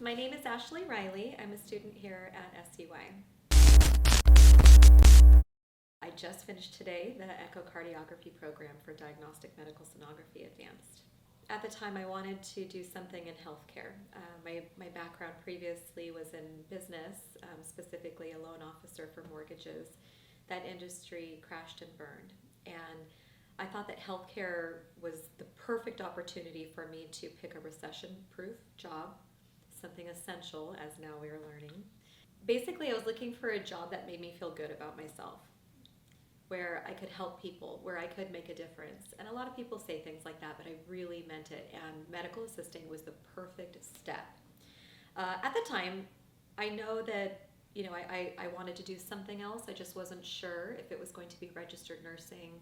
My name is Ashley Riley. I'm a student here at SUI. I just finished today the echocardiography program for Diagnostic Medical Sonography Advanced. At the time, I wanted to do something in healthcare. My background previously was in business, specifically a loan officer for mortgages. That industry crashed and burned. And I thought that healthcare was the perfect opportunity for me to pick a recession-proof job, something essential, as now we are learning. Basically, I was looking for a job that made me feel good about myself, where I could help people, where I could make a difference. And a lot of people say things like that, but I really meant it, and medical assisting was the perfect step. At the time, I know that I wanted to do something else. I just wasn't sure if it was going to be registered nursing,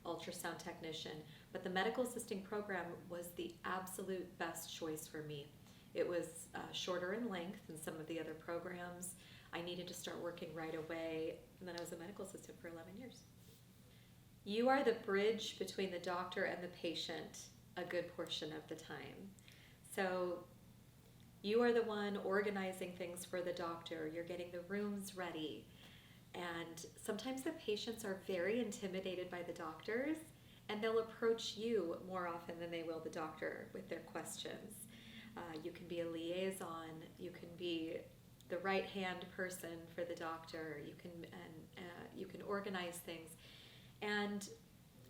ultrasound technician, but the medical assisting program was the absolute best choice for me. It was shorter in length than some of the other programs. I needed to start working right away, and then I was a medical assistant for 11 years. You are the bridge between the doctor and the patient a good portion of the time. So you are the one organizing things for the doctor. You're getting the rooms ready. And sometimes the patients are very intimidated by the doctors, and they'll approach you more often than they will the doctor with their questions. You can be a liaison. You can be the right-hand person for the doctor. You can organize things. And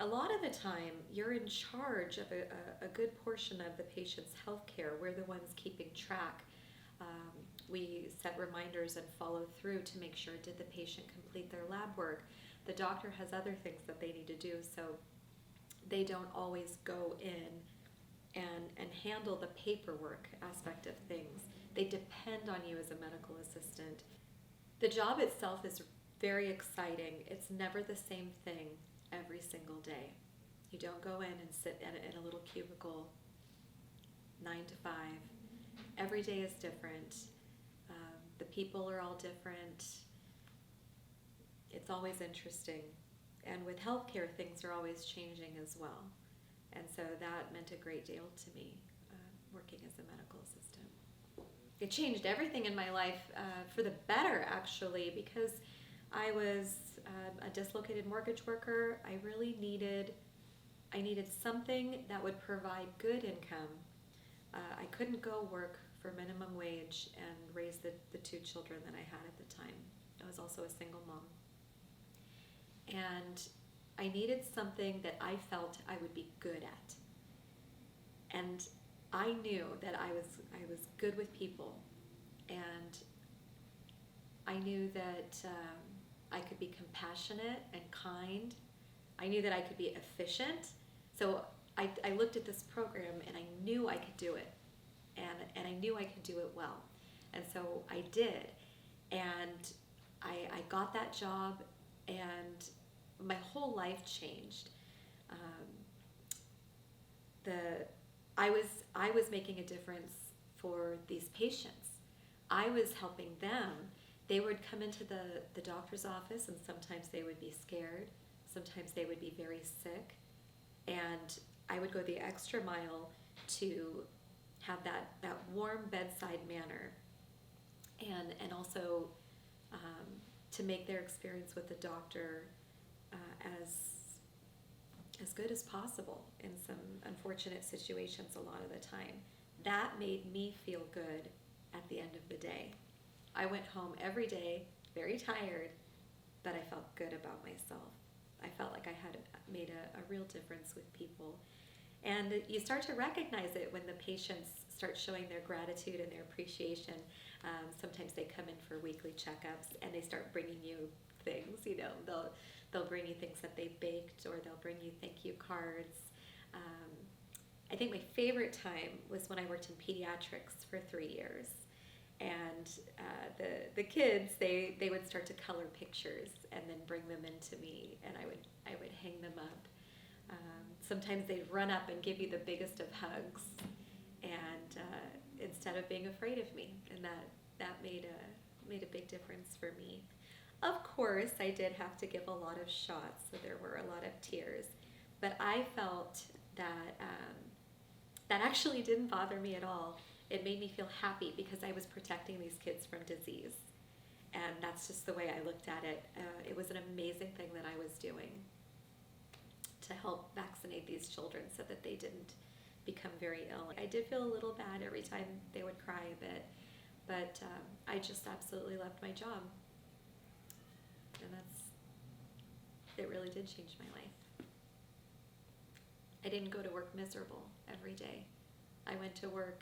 a lot of the time, you're in charge of a good portion of the patient's health care. We're the ones keeping track. We set reminders and follow through to make sure, did the patient complete their lab work? The doctor has other things that they need to do, so they don't always go in and handle the paperwork aspect of things. They depend on you as a medical assistant. The job itself is very exciting. It's never the same thing every single day. You don't go in and sit in a little cubicle 9 to 5. Every day is different. The people are all different. It's always interesting. And with healthcare, things are always changing as well. And so that meant a great deal to me, working as a medical assistant. It changed everything in my life for the better, actually, because I was a dislocated mortgage worker. I needed something that would provide good income. I couldn't go work for minimum wage and raise the 2 children that I had at the time. I was also a single mom. And I needed something that I felt I would be good at. And I knew that I was good with people, and I knew that I could be compassionate and kind. I knew that I could be efficient. So I looked at this program and I knew I could do it, and I knew I could do it well. And so I did, and I got that job, and my whole life changed. I was making a difference for these patients. I was helping them. They would come into the doctor's office, and sometimes they would be scared. Sometimes they would be very sick. And I would go the extra mile to have that warm bedside manner, and also to make their experience with the doctor as good as possible in some unfortunate situations a lot of the time. That made me feel good at the end of the day. I went home every day very tired, but I felt good about myself. I felt like I had made a real difference with people. And you start to recognize it when the patients start showing their gratitude and their appreciation. Sometimes they come in for weekly checkups and they start bringing you things. They'll bring you things that they baked, or they'll bring you thank you cards. I think my favorite time was when I worked in pediatrics for 3 years. And the kids, they would start to color pictures and then bring them into me, and I would hang them up. Sometimes they'd run up and give you the biggest of hugs, and instead of being afraid of me, and that made a big difference for me. Of course, I did have to give a lot of shots, so there were a lot of tears, but I felt that that actually didn't bother me at all. it made me feel happy because I was protecting these kids from disease. And that's just the way I looked at it. It was an amazing thing that I was doing to help vaccinate these children so that they didn't become very ill. I did feel a little bad every time they would cry a bit, but I just absolutely loved my job. And it really did change my life. I didn't go to work miserable every day. I went to work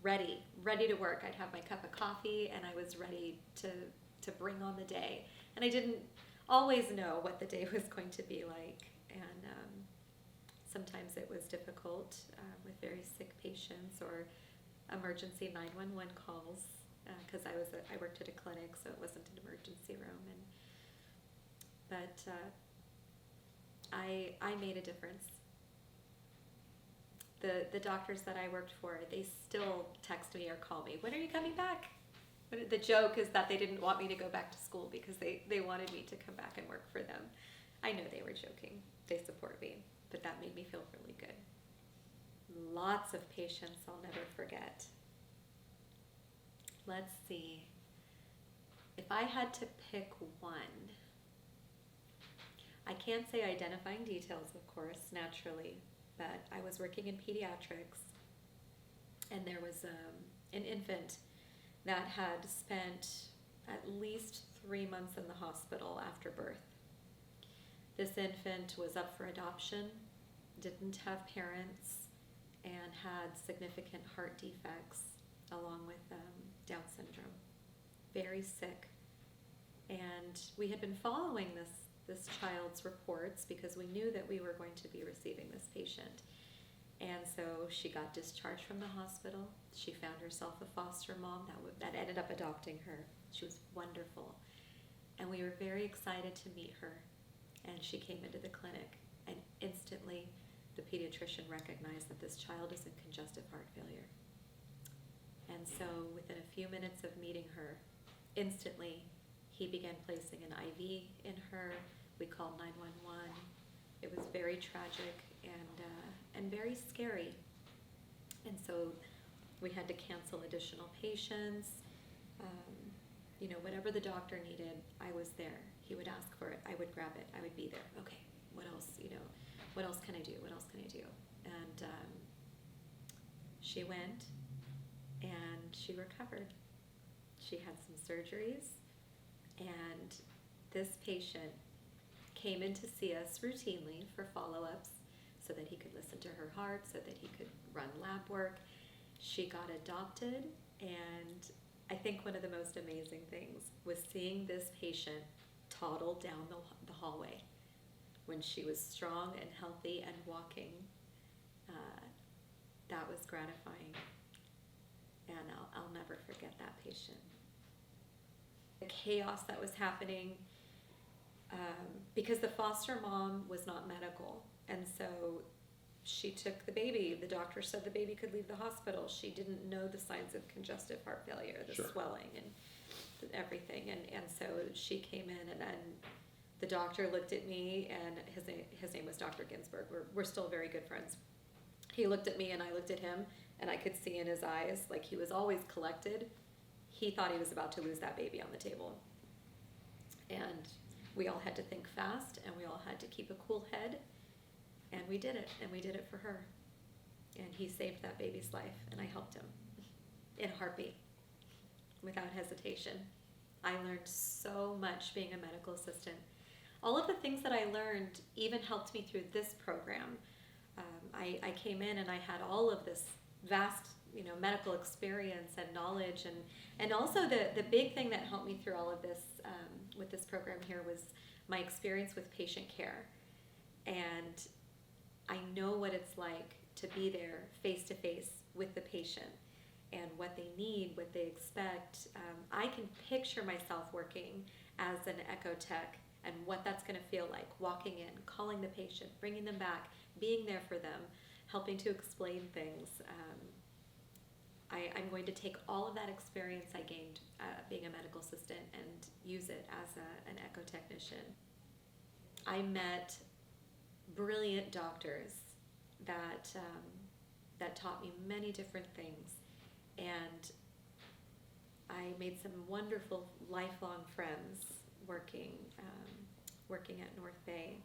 ready to work. I'd have my cup of coffee and I was ready to bring on the day. And I didn't always know what the day was going to be like. And sometimes it was difficult with very sick patients or emergency 911 calls because I worked at a clinic, so it wasn't an emergency room. But I made a difference. The doctors that I worked for, they still text me or call me, when are you coming back? The joke is that they didn't want me to go back to school because they wanted me to come back and work for them. I know they were joking. They support me, but that made me feel really good. Lots of patients I'll never forget. Let's see. If I had to pick one, I can't say identifying details, of course, naturally, but I was working in pediatrics, and there was an infant that had spent at least 3 months in the hospital after birth. This infant was up for adoption, didn't have parents, and had significant heart defects along with Down syndrome. Very sick. And we had been following this child's reports because we knew that we were going to be receiving this patient. And so she got discharged from the hospital. She found herself a foster mom that ended up adopting her. She was wonderful. And we were very excited to meet her. And she came into the clinic, and instantly the pediatrician recognized that this child is in congestive heart failure. And so within a few minutes of meeting her, instantly he began placing an IV in her. We called 911. It was very tragic and very scary. And so we had to cancel additional patients. Whatever the doctor needed, I was there. He would ask for it. I would grab it. I would be there. Okay, what else? What else can I do? What else can I do? And she went, and she recovered. She had some surgeries, and this patient came in to see us routinely for follow-ups so that he could listen to her heart, so that he could run lab work. She got adopted, and I think one of the most amazing things was seeing this patient toddle down the hallway when she was strong and healthy and walking. That was gratifying, and I'll never forget that patient. The chaos that was happening, because the foster mom was not medical, and so she took the baby. The doctor said the baby could leave the hospital. She didn't know the signs of congestive heart failure, the swelling and everything, and so she came in, and then the doctor looked at me, and his name was Dr. Ginsburg. We're still very good friends. He looked at me, and I looked at him, and I could see in his eyes, like he was always collected. He thought he was about to lose that baby on the table. And we all had to think fast, and we all had to keep a cool head, and we did it, and we did it for her. And he saved that baby's life, and I helped him in a heartbeat, without hesitation. I learned so much being a medical assistant. All of the things that I learned even helped me through this program. I came in and I had all of this vast, medical experience and knowledge, and also the big thing that helped me through all of this with this program here was my experience with patient care. And I know what it's like to be there face to face with the patient and what they need, what they expect. I can picture myself working as an echo tech and what that's going to feel like, walking in, calling the patient, bringing them back, being there for them, helping to explain things. I'm going to take all of that experience I gained being a medical assistant and use it as an echo technician. I met brilliant doctors that taught me many different things. And I made some wonderful lifelong friends working at North Bay.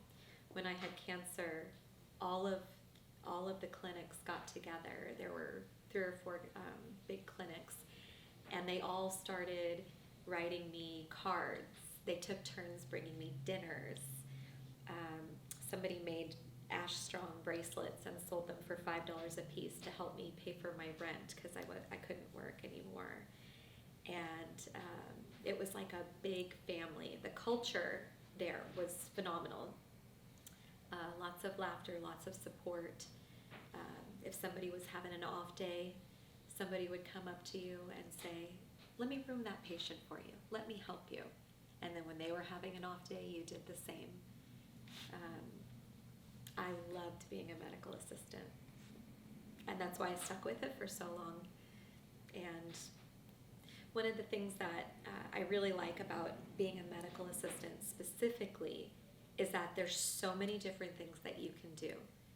When I had cancer, all of the clinics got together. There were 3 or 4 big clinics, and they all started writing me cards. They took turns bringing me dinners. Somebody made ash strong bracelets and sold them for $5 a piece to help me pay for my rent because I couldn't work anymore. And it was like a big family. The culture there was phenomenal. Lots of laughter, lots of support. If somebody was having an off day, somebody would come up to you and say, "Let me room that patient for you. Let me help you." And then when they were having an off day, you did the same. I loved being a medical assistant, and that's why I stuck with it for so long. And one of the things that I really like about being a medical assistant specifically is that there's so many different things that you can do.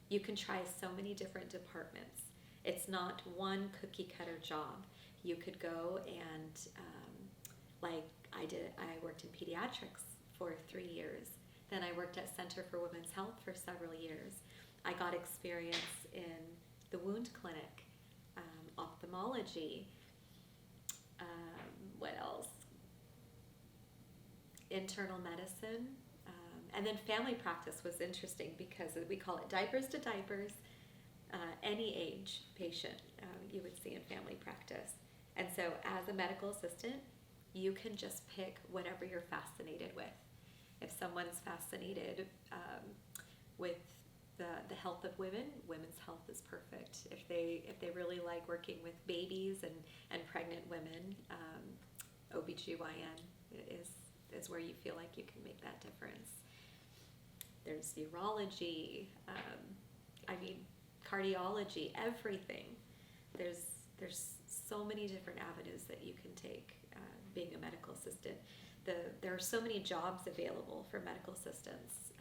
You can try so many different departments. It's not one cookie cutter job. You could go and, like I did, I worked in pediatrics for 3 years. Then I worked at Center for Women's Health for several years. I got experience in the wound clinic, ophthalmology, what else? Internal medicine. And then family practice was interesting because we call it diapers to diapers. Any age patient you would see in family practice. And so as a medical assistant, you can just pick whatever you're fascinated with. If someone's fascinated with the health of women, women's health is perfect. If they really like working with babies and pregnant women, OBGYN is where you feel like you can make that difference. There's urology, cardiology, everything. There's so many different avenues that you can take being a medical assistant. There are so many jobs available for medical assistants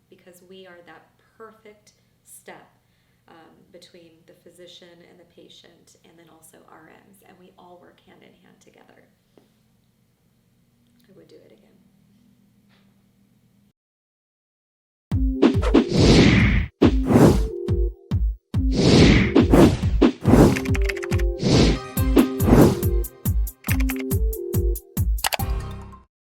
because we are that perfect step between the physician and the patient, and then also RNs, and we all work hand in hand together. I would do it again.